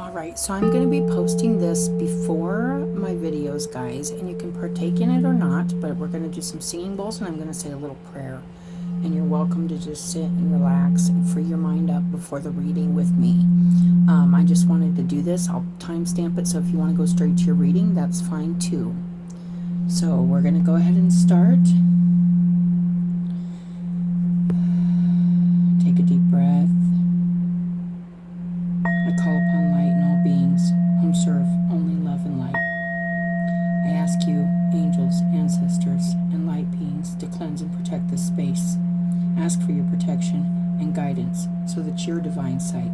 Alright, so I'm going to be posting this before my videos, guys, and you can partake in it or not, but we're going to do some singing bowls and I'm going to say a little prayer. And you're welcome to just sit and relax and free your mind up before the reading with me. I just wanted to do this. I'll timestamp it, so if you want to go straight to your reading, that's fine too. So we're going to go ahead and start. Take a deep breath. I call upon light and all beings whom serve only love and light. I ask you, angels, ancestors, and light beings, to cleanse and protect this space. Ask for your protection and guidance so that your divine sight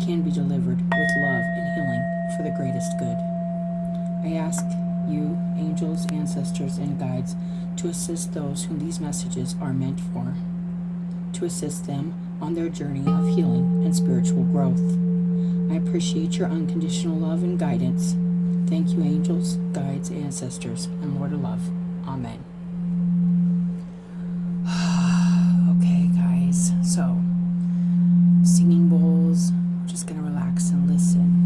can be delivered with love and healing for the greatest good. I ask you, angels, ancestors, and guides, to assist those whom these messages are meant for, to assist them on their journey of healing and spiritual growth. I appreciate your unconditional love and guidance. Thank you, angels, guides, ancestors, and Lord of Love. Amen. Okay, guys, so singing bowls. I'm just going to relax and listen.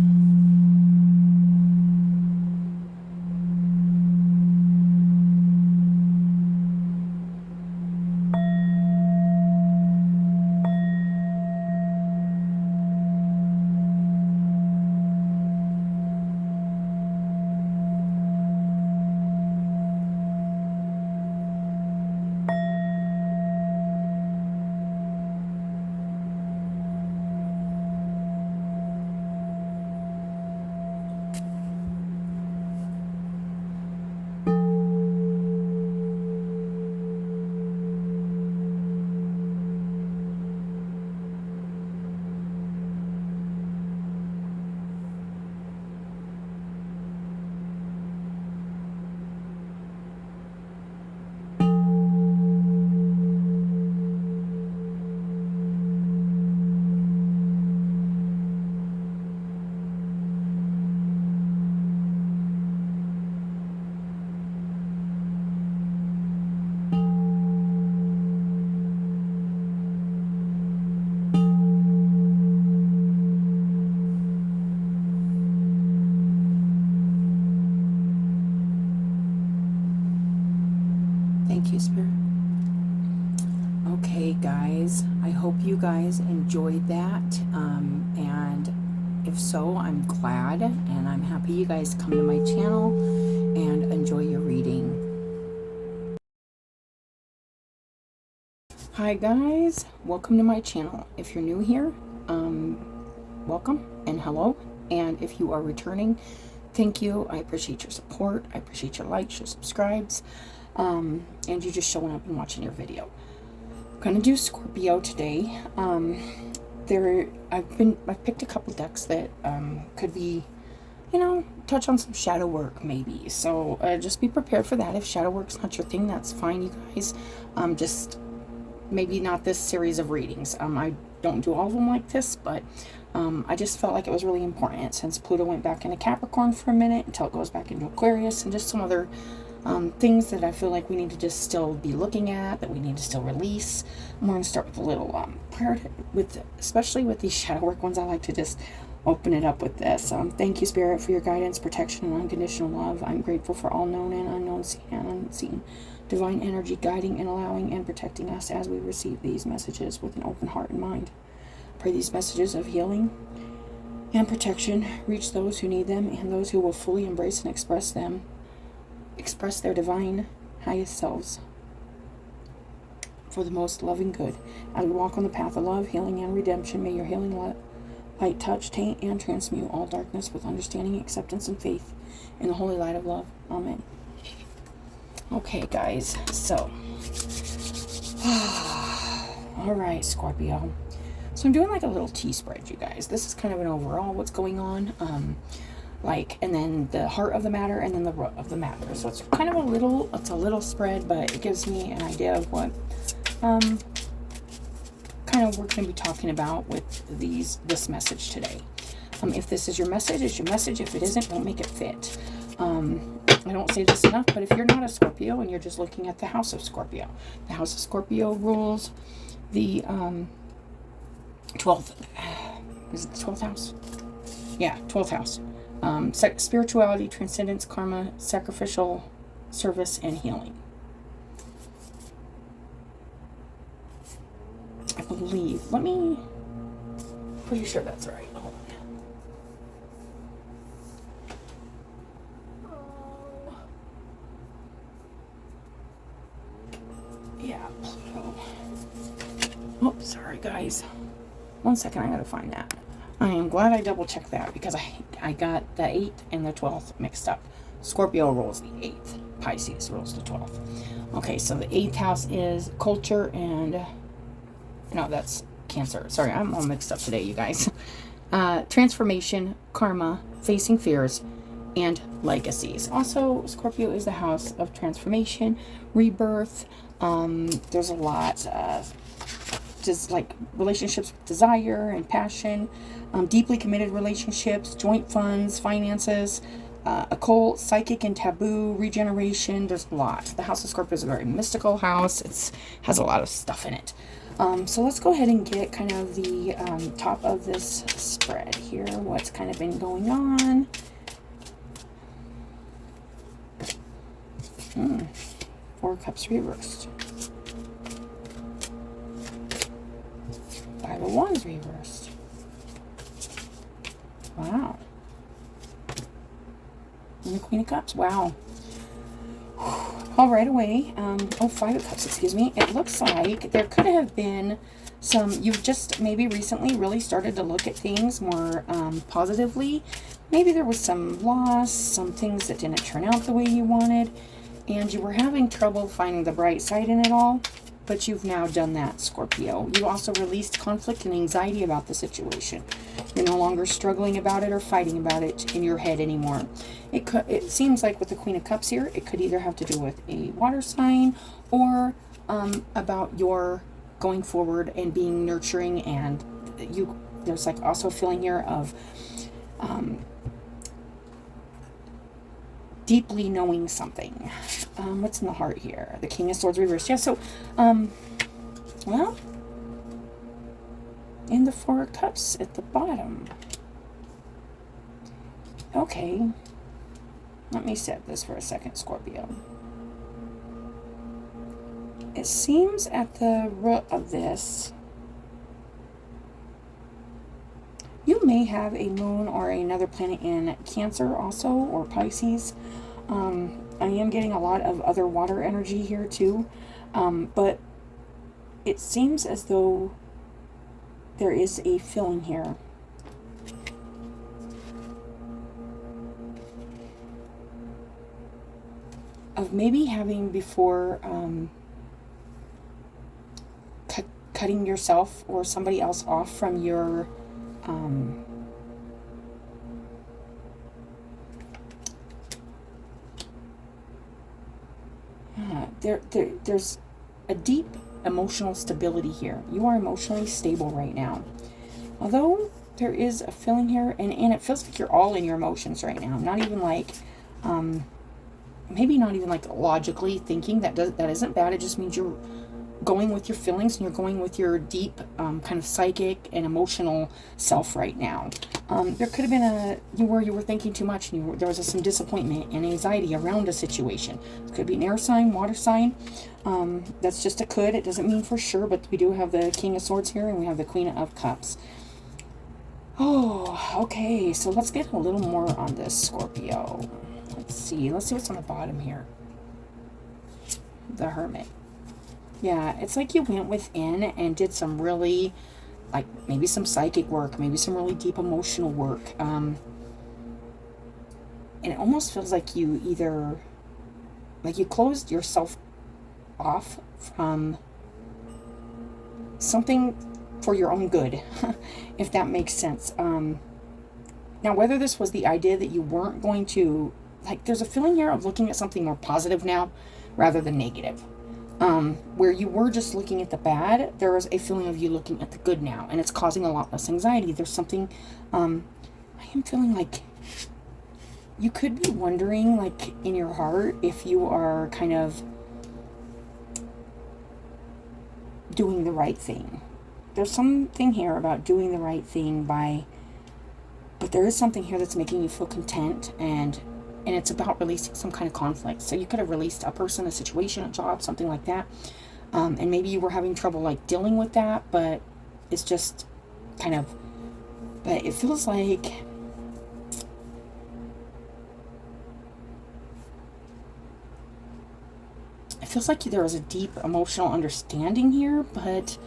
Thank you, Spirit. Okay, guys, I hope you guys enjoyed that, and if so, I'm glad, and I'm happy you guys come to my channel and enjoy your reading. Hi guys, welcome to my channel. If you're new here, welcome and hello, and if you are returning, thank you. I appreciate your support. I appreciate your likes, your subscribes, and you just showing up and watching your video. I'm gonna do Scorpio today. I've picked a couple decks that could be, touch on some shadow work maybe. So just be prepared for that. If shadow work's not your thing, that's fine, you guys. Just maybe not this series of readings. I don't do all of them like this, but I just felt like it was really important since Pluto went back into Capricorn for a minute until it goes back into Aquarius, and just some other things that I feel like we need to just still be looking at, that we need to still release. I'm going to start with a little prayer, especially with these shadow work ones. I like to just open it up with this. Thank you, Spirit, for your guidance, protection, and unconditional love. I'm grateful for all known and unknown, seen and unseen divine energy guiding and allowing and protecting us as we receive these messages with an open heart and mind. I pray these messages of healing and protection reach those who need them and those who will fully embrace and express their divine highest selves for the most loving good. As we walk on the path of love, healing, and redemption, may your healing light touch, taint, and transmute all darkness with understanding, acceptance, and faith in the holy light of love. Amen. Okay, guys, so all right, Scorpio. So I'm doing like a little tea spread, you guys. This is kind of an overall what's going on. And then the heart of the matter, and then the root of the matter. So it's kind of a little spread, but it gives me an idea of what kind of we're going to be talking about with this message today. If this is your message, it's your message. If it isn't, don't make it fit. I don't say this enough, but if you're not a Scorpio and you're just looking at the house of Scorpio, the house of Scorpio rules the 12th. Is it the 12th house? Yeah, 12th house. Spirituality, transcendence, karma, sacrificial service, and healing. I believe. Let me. Pretty sure that's right. Hold on. Yeah, Pluto. Oh, sorry, guys. 1 second, I gotta find that. I am glad I double checked that because I got the 8th and the 12th mixed up. Scorpio rules the 8th. Pisces rules the 12th. Okay, so the 8th house is culture and... No, that's Cancer. Sorry, I'm all mixed up today, you guys. Transformation, karma, facing fears, and legacies. Also, Scorpio is the house of transformation, rebirth. There's a lot. Just like relationships with desire and passion, deeply committed relationships, joint funds, finances, occult, psychic and taboo, regeneration. There's a lot. The house of Scorpio is a very mystical house. It has a lot of stuff in it. So let's go ahead and get kind of the top of this spread here. What's kind of been going on. Four Cups reversed. Five of Wands reversed. Wow. And the Queen of Cups. Wow. All right away. Five of Cups, excuse me. It looks like there could have been some, you've just maybe recently really started to look at things more positively. Maybe there was some loss, some things that didn't turn out the way you wanted, and you were having trouble finding the bright side in it all. But you've now done that, Scorpio. You also released conflict and anxiety about the situation. You're no longer struggling about it or fighting about it in your head anymore. It seems like with the Queen of Cups here, it could either have to do with a water sign or about your going forward and being nurturing. And there's like also a feeling here of deeply knowing something. What's in the heart here? The King of Swords reversed. Yeah, so, well, in the Four of Cups at the bottom. Okay. Let me set this for a second, Scorpio. It seems at the root of this, you may have a moon or another planet in Cancer also, or Pisces. I am getting a lot of other water energy here too. But it seems as though there is a feeling here. Of maybe having before cutting yourself or somebody else off from your there's a deep emotional stability here. You are emotionally stable right now. Although there is a feeling here, and it feels like you're all in your emotions right now. Not even like, maybe not even like logically thinking. That isn't bad. It just means you're going with your feelings and you're going with your deep kind of psychic and emotional self right now. There could have been you were thinking too much and there was some disappointment and anxiety around a situation. It could be an air sign, water sign. That's just a could. It doesn't mean for sure, but we do have the King of Swords here and we have the Queen of Cups. Oh, okay. So let's get a little more on this, Scorpio. Let's see what's on the bottom here. The Hermit. Yeah, it's like you went within and did some really, like, maybe some psychic work, maybe some really deep emotional work. And it almost feels like you either, like you closed yourself off from something for your own good, if that makes sense. Now, whether this was the idea that you weren't going to, like, there's a feeling here of looking at something more positive now rather than negative. Where you were just looking at the bad, there is a feeling of you looking at the good now, and it's causing a lot less anxiety. There's something, I am feeling like you could be wondering, like, in your heart, if you are kind of doing the right thing. There's something here about doing the right thing by But there is something here that's making you feel content, and it's about releasing some kind of conflict. So you could have released a person, a situation, a job, something like that. And maybe you were having trouble like dealing with that, but it's just kind of, but it feels like there was a deep emotional understanding here, but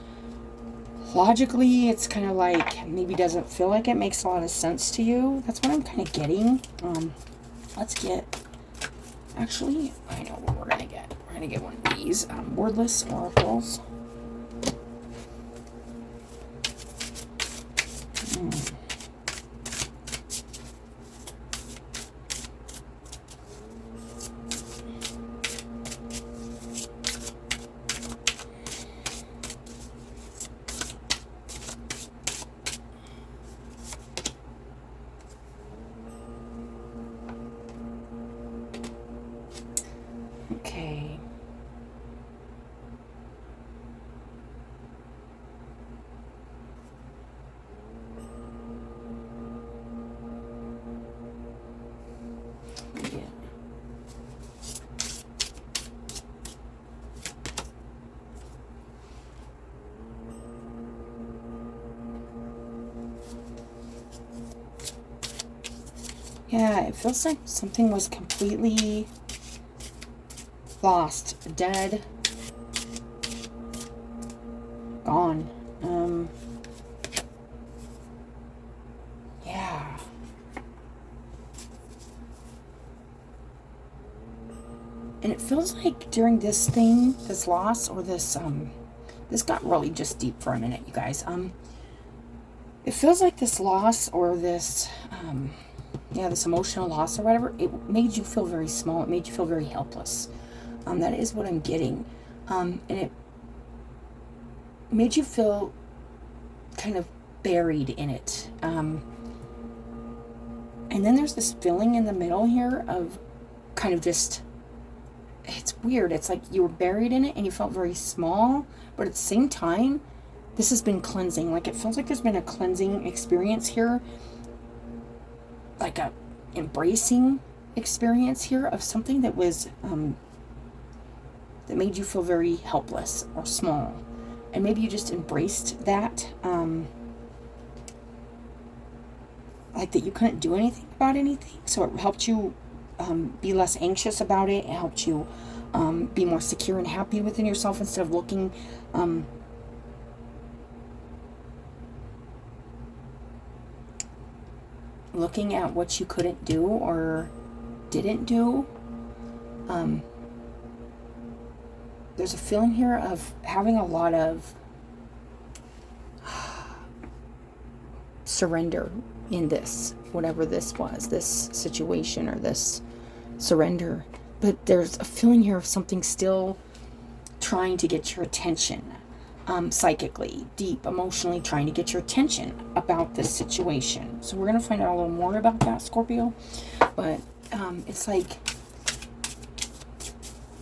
logically it's kind of like maybe doesn't feel like it makes a lot of sense to you. That's what I'm kind of getting. Let's get, actually, I know what we're gonna get. We're gonna get one of these wordless oracles. Okay. Yeah. Yeah, it feels like something was completely lost, dead, gone. Yeah. And it feels like during this thing, this loss, or this got really just deep for a minute, you guys. It feels like this loss, or this, this emotional loss or whatever, it made you feel very small. It made you feel very helpless. That is what I'm getting. And it made you feel kind of buried in it. And then there's this feeling in the middle here of kind of just, it's weird. It's like you were buried in it and you felt very small, but at the same time, this has been cleansing. Like it feels like there's been a cleansing experience here, like a embracing experience here of something that was, that made you feel very helpless or small. And maybe you just embraced that, like that you couldn't do anything about anything. So it helped you be less anxious about it. It helped you be more secure and happy within yourself instead of looking at what you couldn't do or didn't do. There's a feeling here of having a lot of surrender in this, whatever this was, this situation or this surrender. But there's a feeling here of something still trying to get your attention, psychically, deep, emotionally trying to get your attention about this situation. So we're going to find out a little more about that, Scorpio. But it's like,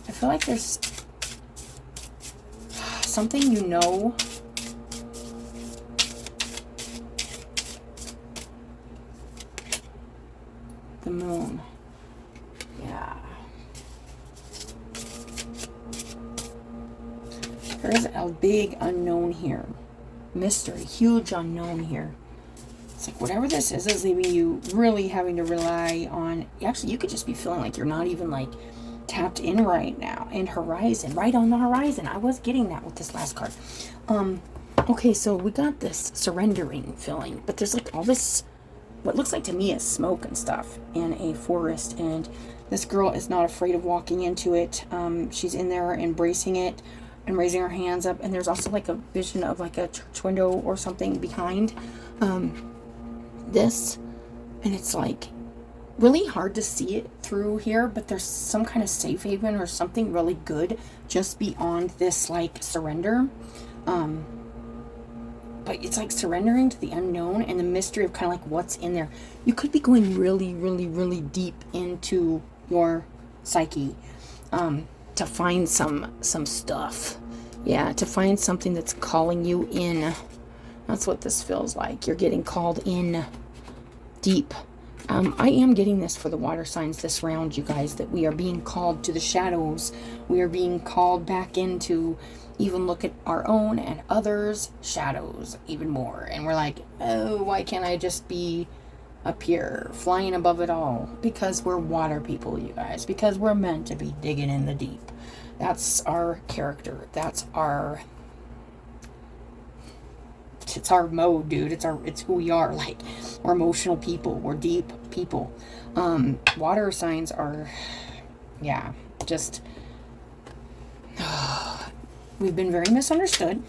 I feel like there's something you know, the moon. Yeah. There's a big unknown here. Mystery, huge unknown here. It's like whatever this is leaving you really having to rely on, actually you could just be feeling like you're not even like tapped in right now, and horizon, right on the horizon. I was getting that with this last card. Okay, so we got this surrendering feeling, but there's like all this, what looks like to me is smoke and stuff in a forest, and this girl is not afraid of walking into it. She's in there embracing it and raising her hands up, and there's also like a vision of like a church window or something behind this, and it's like really hard to see it through here, but there's some kind of safe haven or something really good just beyond this like surrender. But it's like surrendering to the unknown and the mystery of kind of like what's in there. You could be going really, really, really deep into your psyche to find some stuff. Yeah, to find something that's calling you in. That's what this feels like. You're getting called in deep. I am getting this for the water signs this round, you guys, that we are being called to the shadows. We are being called back into even look at our own and others' shadows even more. And we're like, oh, why can't I just be up here, flying above it all? Because we're water people, you guys. Because we're meant to be digging in the deep. That's our character. That's our... It's our mode, dude. It's who we are. Like, we're emotional people. We're deep people. Water signs are, yeah, just, we've been very misunderstood.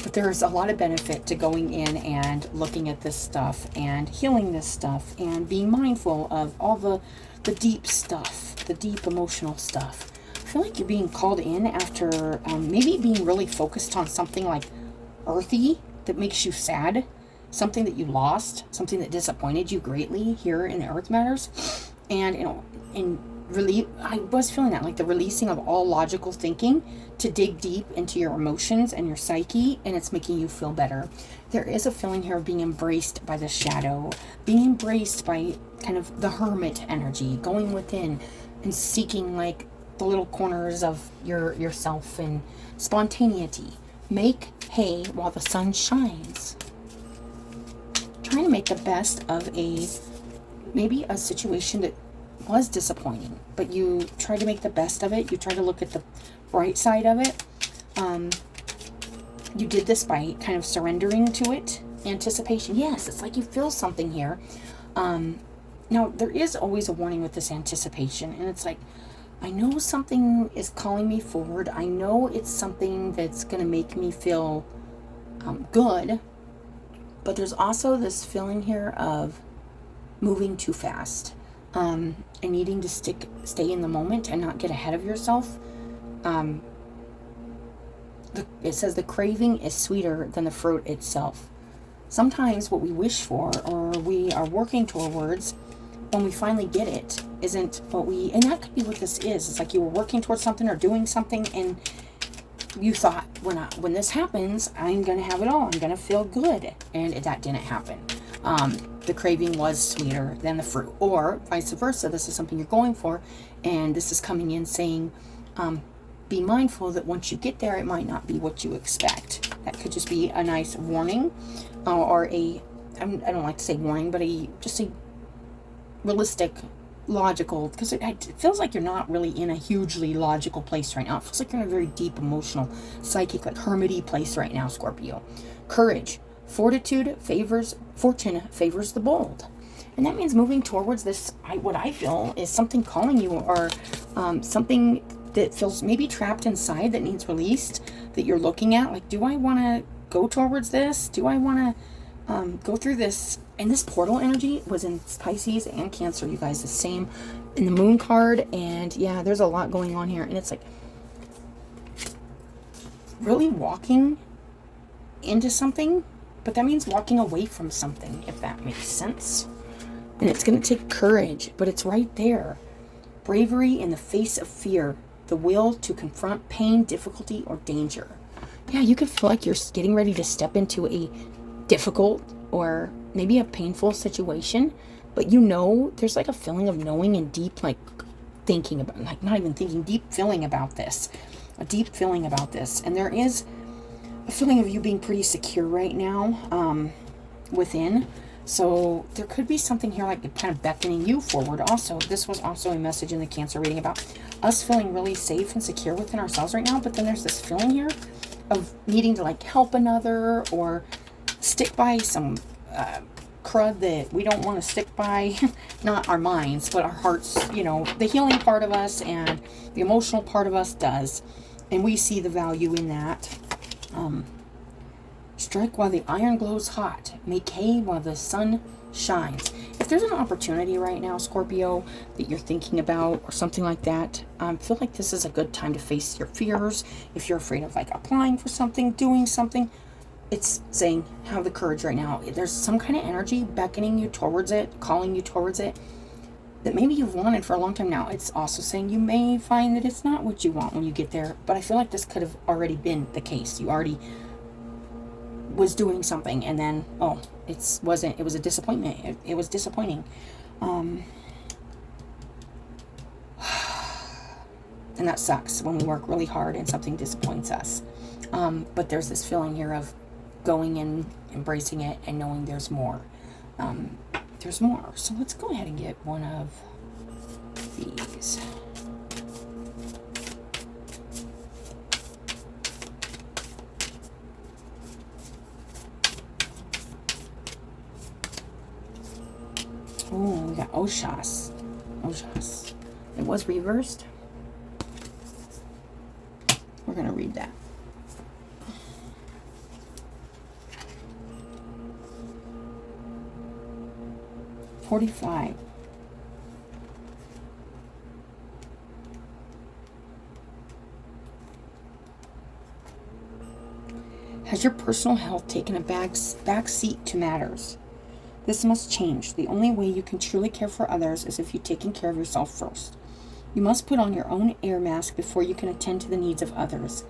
But there's a lot of benefit to going in and looking at this stuff and healing this stuff and being mindful of all the deep stuff, the deep emotional stuff. I feel like you're being called in after maybe being really focused on something like earthy that makes you sad, something that you lost, something that disappointed you greatly here in Earth Matters. And I was feeling that, like the releasing of all logical thinking to dig deep into your emotions and your psyche, and it's making you feel better. There is a feeling here of being embraced by the shadow, being embraced by kind of the hermit energy, going within and seeking like the little corners of yourself and spontaneity. Make hay while the sun shines. Trying to make the best of maybe a situation that was disappointing, but you try to make the best of it. You try to look at the bright side of it. You did this by kind of surrendering to it. Anticipation. Yes, it's like you feel something here. Now, there is always a warning with this anticipation, and it's like, I know something is calling me forward. I know it's something that's going to make me feel good. But there's also this feeling here of moving too fast and needing to stay in the moment and not get ahead of yourself. It says the craving is sweeter than the fruit itself. Sometimes what we wish for or we are working towards, when we finally get it, isn't what we, and that could be what this is. It's like you were working towards something or doing something and you thought, when this happens, I'm going to have it all. I'm going to feel good. And that didn't happen. The craving was sweeter than the fruit. Or vice versa. This is something you're going for. And this is coming in saying, be mindful that once you get there, it might not be what you expect. That could just be a nice warning or I don't like to say warning, but just a realistic, logical, because it feels like you're not really in a hugely logical place right now. It feels like you're in a very deep, emotional, psychic, like hermity place right now, Scorpio. Courage, fortitude fortune favors the bold. And that means moving towards this, what I feel is something calling you, or something that feels maybe trapped inside that needs released, that you're looking at. Like, do I want to go towards this? Do I want to go through this? And this portal energy was in Pisces and Cancer, you guys, the same in the moon card. And yeah, there's a lot going on here. And it's like really walking into something, but that means walking away from something, if that makes sense. And it's going to take courage, but it's right there. Bravery in the face of fear, the will to confront pain, difficulty, or danger. Yeah, you could feel like you're getting ready to step into a difficult or maybe a painful situation, but you know, there's like a feeling of knowing and deep, like thinking about, like not even thinking, deep feeling about this, a deep feeling about this. And there is a feeling of you being pretty secure right now within. So there could be something here like kind of beckoning you forward. Also, this was also a message in the Cancer reading about us feeling really safe and secure within ourselves right now. But then there's this feeling here of needing to like help another or stick by some crud that we don't want to stick by. Not our minds, but our hearts. You know, the healing part of us and the emotional part of us does. And we see the value in that. Strike while the iron glows hot. Make hay while the sun shines. If there's an opportunity right now, Scorpio, that you're thinking about or something like that, I feel like this is a good time to face your fears. If you're afraid of like applying for something, doing something, it's saying have the courage right now. There's some kind of energy beckoning you towards it, calling you towards it, that maybe you've wanted for a long time now. It's also saying you may find that it's not what you want when you get there. But I feel like this could have already been the case. You already was doing something, and then, oh, it was a disappointment. It was disappointing. And that sucks when we work really hard and something disappoints us. But there's this feeling here of going in, embracing it, and knowing there's more. There's more. So let's go ahead and get one of these. Oh, we got Oshas. Oshas. It was reversed. We're going to read that. $45. Has your personal health taken a back seat to matters? This must change. The only way you can truly care for others is if you've taken care of yourself first. You must put on your own air mask before you can attend to the needs of others.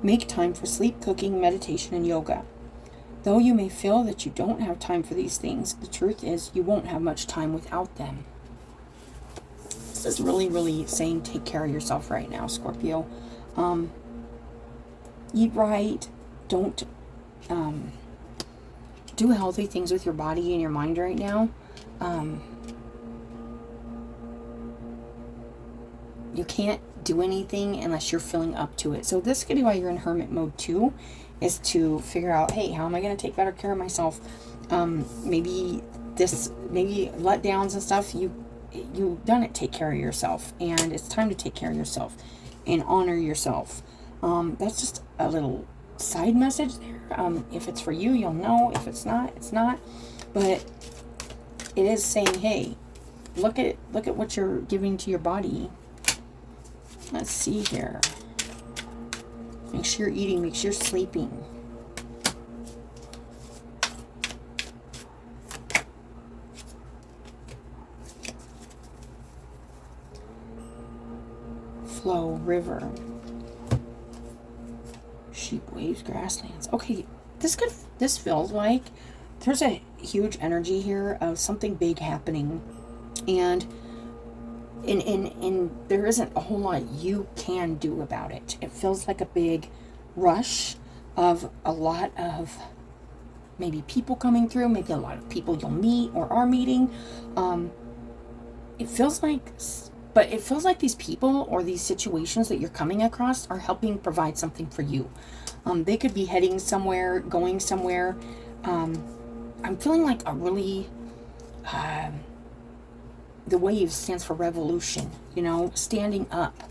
Make time for sleep, cooking, meditation, and yoga. Though you may feel that you don't have time for these things, the truth is you won't have much time without them. This is really, really saying take care of yourself right now, Scorpio. Eat right. Don't do healthy things with your body and your mind right now. You can't do anything unless you're feeling up to it. So this could be why you're in hermit mode too, is to figure out, hey, how am I going to take better care of myself? Maybe letdowns and stuff, you've done it. Take care of yourself, and it's time to take care of yourself and honor yourself. That's just a little side message there. If it's for you, you'll know. If it's not, it's not. But it is saying, hey, look at what you're giving to your body. Let's see here. Make sure you're eating. Make sure you're sleeping. Flow, river. Sheep, waves, grasslands. Okay, this feels like there's a huge energy here of something big happening, and there isn't a whole lot you can do about it. It feels like a big rush of a lot of maybe people coming through, maybe a lot of people you'll meet or are meeting. It feels like these people or these situations that you're coming across are helping provide something for you. They could be heading somewhere, going somewhere. I'm feeling like a really, the wave stands for revolution, standing up,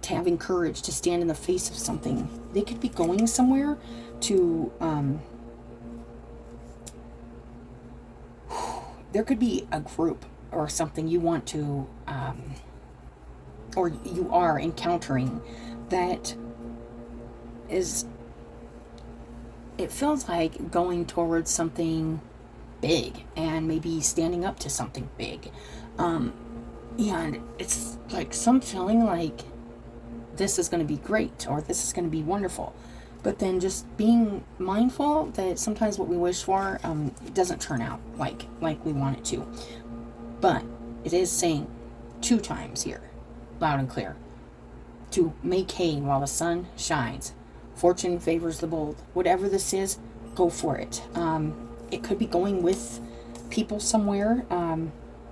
to having courage to stand in the face of something. They could be going somewhere to, there could be a group or something you want to, or you are encountering that is, it feels like going towards something big and maybe standing up to something big. And it's like some feeling like this is going to be great or this is going to be wonderful. But then just being mindful that sometimes what we wish for it doesn't turn out like we want it to. But it is saying 2 times here, loud and clear, to make hay while the sun shines. Fortune favors the bold. Whatever this is, go for it. It could be going with people somewhere,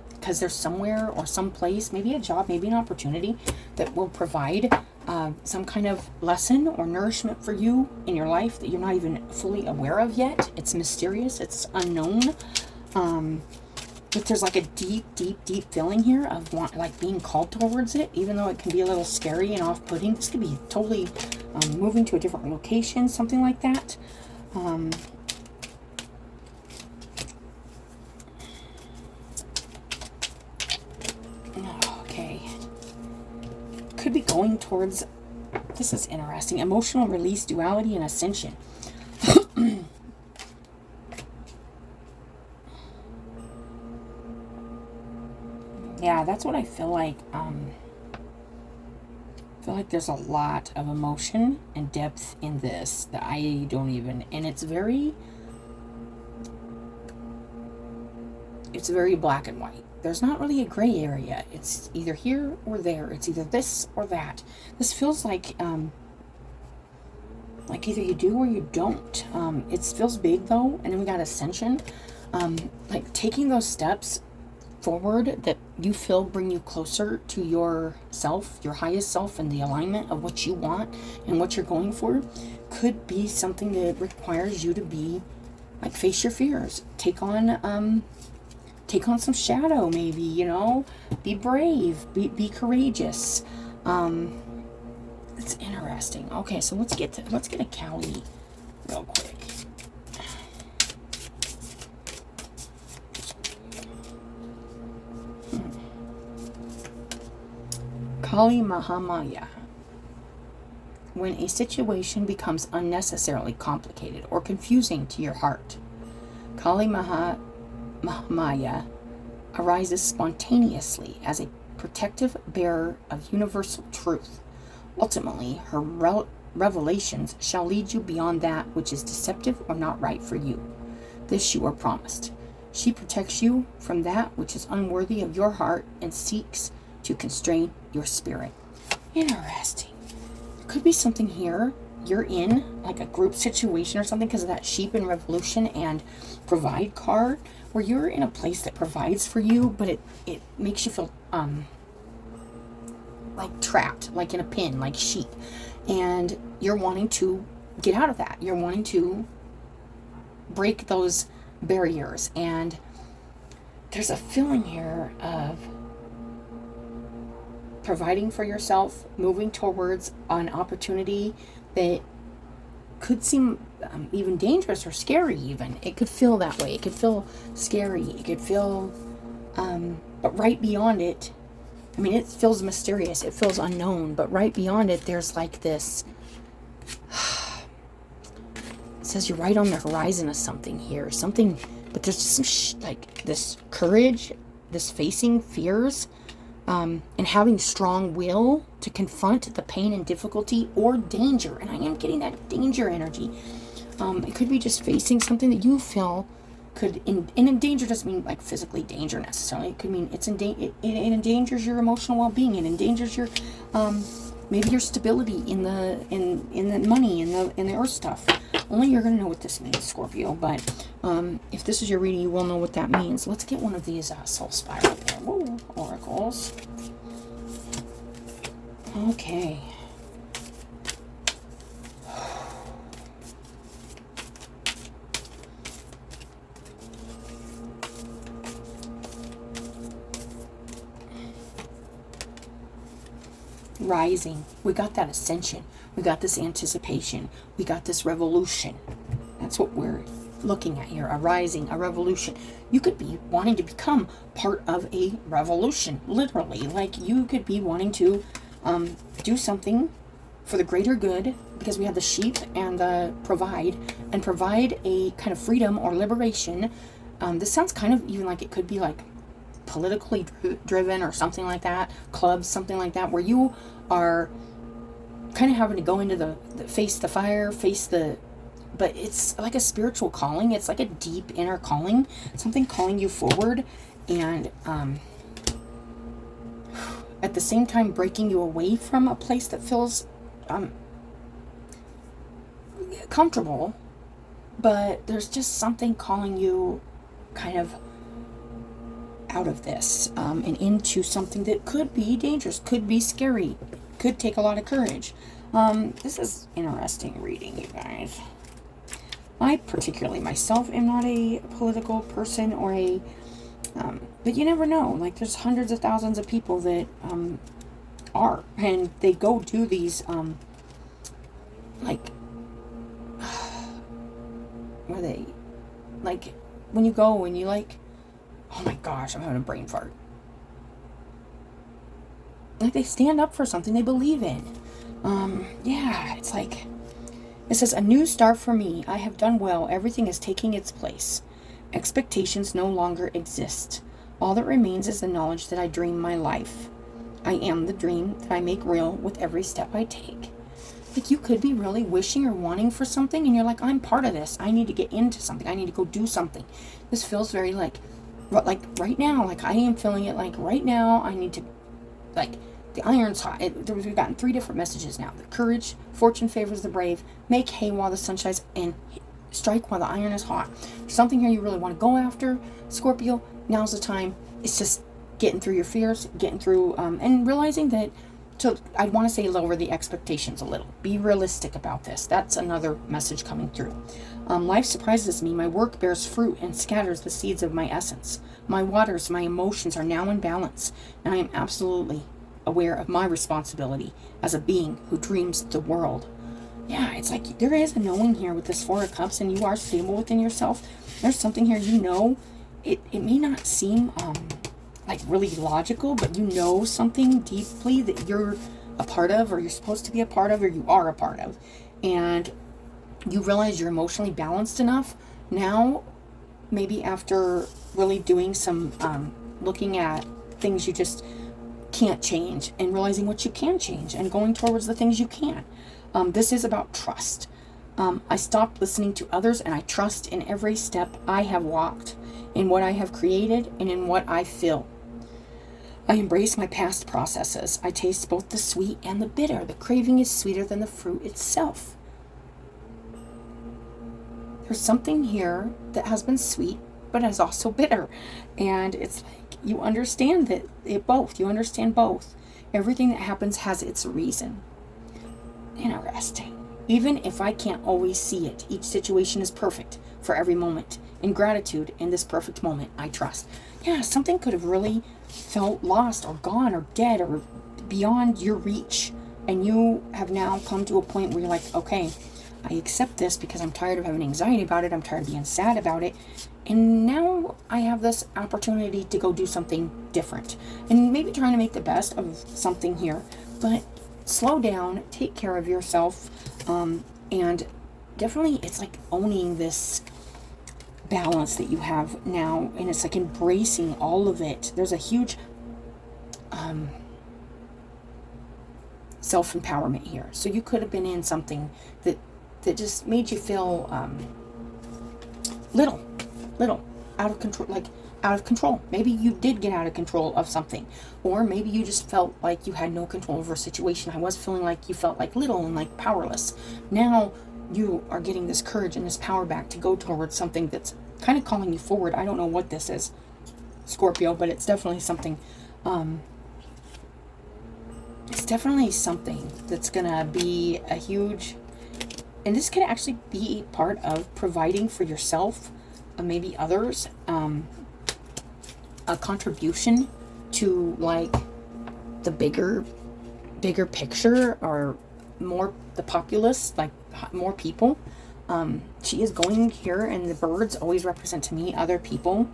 because there's somewhere or some place, maybe a job, maybe an opportunity that will provide some kind of lesson or nourishment for you in your life that you're not even fully aware of yet. It's mysterious. It's unknown. But there's like a deep, deep, deep feeling here of being called towards it, even though it can be a little scary and off-putting. This could be totally moving to a different location, something like that. Okay. Could be going towards, this is interesting, emotional release, duality, and ascension. Yeah, that's what I feel like. I feel like there's a lot of emotion and depth in this that I don't even, and it's very it's very black and white. There's not really a gray area. It's either here or there. It's either this or that. This feels like either you do or you don't. It feels big though. And then we got ascension. Like taking those steps forward that you feel bring you closer to yourself, your highest self, and the alignment of what you want and what you're going for could be something that requires you to be like, face your fears, take on some shadow, maybe, you know, be brave, be courageous. It's interesting. Okay, so let's get a Kali real quick. Kali Mahamaya. When a situation becomes unnecessarily complicated or confusing to your heart, Kali Mahamaya arises spontaneously as a protective bearer of universal truth. Ultimately, her revelations shall lead you beyond that which is deceptive or not right for you. This you are promised. She protects you from that which is unworthy of your heart and seeks to constrain your spirit. Interesting. Could be something here you're in, like a group situation or something, because of that sheep and revolution and provide card, where you're in a place that provides for you, but it makes you feel like trapped, like in a pin, like sheep, and you're wanting to get out of that. You're wanting to break those barriers, and there's a feeling here of providing for yourself, moving towards an opportunity that could seem even dangerous or scary even. It could feel that way. It could feel scary. It could feel, but right beyond it, I mean, it feels mysterious. It feels unknown, but right beyond it, there's like this, it says you're right on the horizon of something here. Something, but there's just some like this courage, this facing fears, and having strong will to confront the pain and difficulty or danger. And I am getting that danger energy. It could be just facing something that you feel could, and in danger doesn't mean like physically danger necessarily. It could mean it endangers your emotional well-being. It endangers your, maybe your stability in the money, in the earth stuff. Only you're going to know what this means, Scorpio. But if this is your reading, you will know what that means. Let's get one of these soul spiral oracles. Okay. Rising. We got that ascension. We got this anticipation. We got this revolution. That's what we're looking at here. A rising, a revolution. You could be wanting to become part of a revolution, literally. Like you could be wanting to do something for the greater good, because we have the sheep and the provide a kind of freedom or liberation. This sounds kind of even like it could be like politically driven or something like that, clubs, something like that, where you are kind of having to go into the face the fire, but it's like a spiritual calling. It's like a deep inner calling, something calling you forward, and at the same time breaking you away from a place that feels comfortable, but there's just something calling you kind of out of this and into something that could be dangerous, could be scary, could take a lot of courage. This is interesting reading, you guys. I particularly myself am not a political person or a but you never know. Like there's hundreds of thousands of people that are, and they go do these like where they like when you go and you like, oh my gosh, I'm having a brain fart. Like they stand up for something they believe in. Yeah, it's like, it says, a new start for me. I have done well. Everything is taking its place. Expectations no longer exist. All that remains is the knowledge that I dream my life. I am the dream that I make real with every step I take. Like you could be really wishing or wanting for something and you're like, I'm part of this. I need to get into something. I need to go do something. This feels very like like right now, like I am feeling it, like right now I need to, like, the iron's hot. We've gotten 3 different messages now. The courage, fortune favors the brave, make hay while the sun shines, and strike while the iron is hot. There's something here you really want to go after, Scorpio. Now's the time. It's just getting through your fears, getting through, and realizing that, so I want to say lower the expectations a little. Be realistic about this. That's another message coming through. Life surprises me. My work bears fruit and scatters the seeds of my essence. My waters, my emotions are now in balance, and I am absolutely aware of my responsibility as a being who dreams the world. Yeah, it's like there is a knowing here with this 4 of Cups, and you are stable within yourself. There's something here, you know. It may not seem like really logical, but you know something deeply that you're a part of, or you're supposed to be a part of, or you are a part of. And you realize you're emotionally balanced enough now, maybe after really doing some looking at things you just can't change, and realizing what you can change, and going towards the things you can. This is about trust. I stopped listening to others, and I trust in every step I have walked, in what I have created, and in what I feel. I embrace my past processes. I taste both the sweet and the bitter. The craving is sweeter than the fruit itself. There's something here that has been sweet, but is also bitter. And it's like you understand that you understand both. Everything that happens has its reason. Interesting. Even if I can't always see it, each situation is perfect for every moment. In gratitude, in this perfect moment, I trust. Yeah, something could have really felt lost or gone or dead or beyond your reach. And you have now come to a point where you're like, okay, I accept this because I'm tired of having anxiety about it. I'm tired of being sad about it. And now I have this opportunity to go do something different. And maybe trying to make the best of something here. But slow down, take care of yourself. And definitely it's like owning this balance that you have now. And it's like embracing all of it. There's a huge self-empowerment here. So you could have been in something that just made you feel little out of control, like out of control. Maybe you did get out of control of something, or maybe you just felt like you had no control over a situation. I was feeling like you felt like little and like powerless. Now you are getting this courage and this power back to go towards something that's kind of calling you forward. I don't know what this is, Scorpio, but it's definitely something that's gonna be a huge, and this could actually be part of providing for yourself, maybe others, a contribution to like the bigger picture, or more the populace, like more people. She is going here, and the birds always represent to me other people.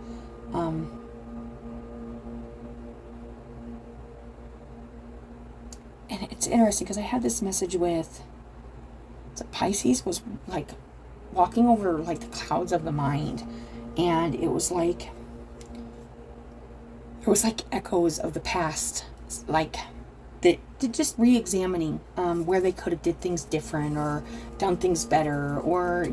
And it's interesting because I had this message with Pisces was like walking over like the clouds of the mind, and it was like echoes of the past, like that just re-examining where they could have did things different or done things better, or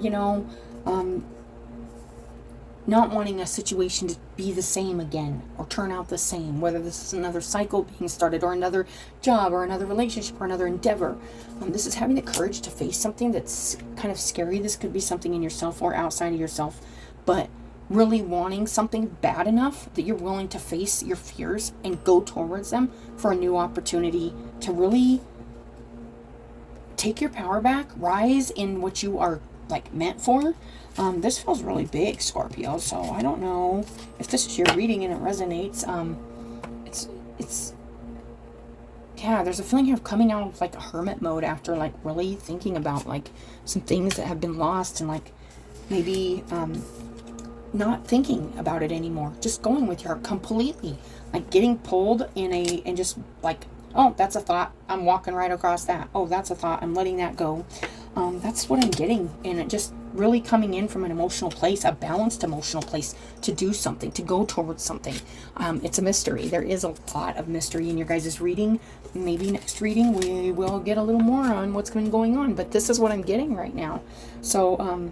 not wanting a situation to be the same again or turn out the same, whether this is another cycle being started or another job or another relationship or another endeavor. This is having the courage to face something that's kind of scary. This could be something in yourself or outside of yourself, but really wanting something bad enough that you're willing to face your fears and go towards them for a new opportunity to really take your power back, rise in what you are like meant for. This feels really big, Scorpio, so I don't know if this is your reading and it resonates. It's yeah, there's a feeling here of coming out of like a hermit mode after like really thinking about like some things that have been lost, and like maybe not thinking about it anymore, just going with your heart completely, like getting pulled and just like, oh, that's a thought, I'm walking right across that. Oh, that's a thought, I'm letting that go. That's what I'm getting, and it just really coming in from an emotional place, a balanced emotional place, to do something, to go towards something. It's a mystery. There is a lot of mystery in your guys' reading. Maybe next reading we will get a little more on what's been going on, but this is what I'm getting right now. So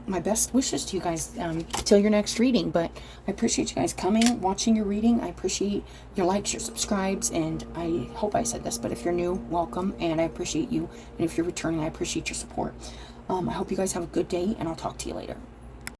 my best wishes to you guys till your next reading. But I appreciate you guys coming, watching your reading. I appreciate your likes, your subscribes, and I hope I said this, but if you're new, welcome, and I appreciate you. And if you're returning, I appreciate your support. I hope you guys have a good day, and I'll talk to you later.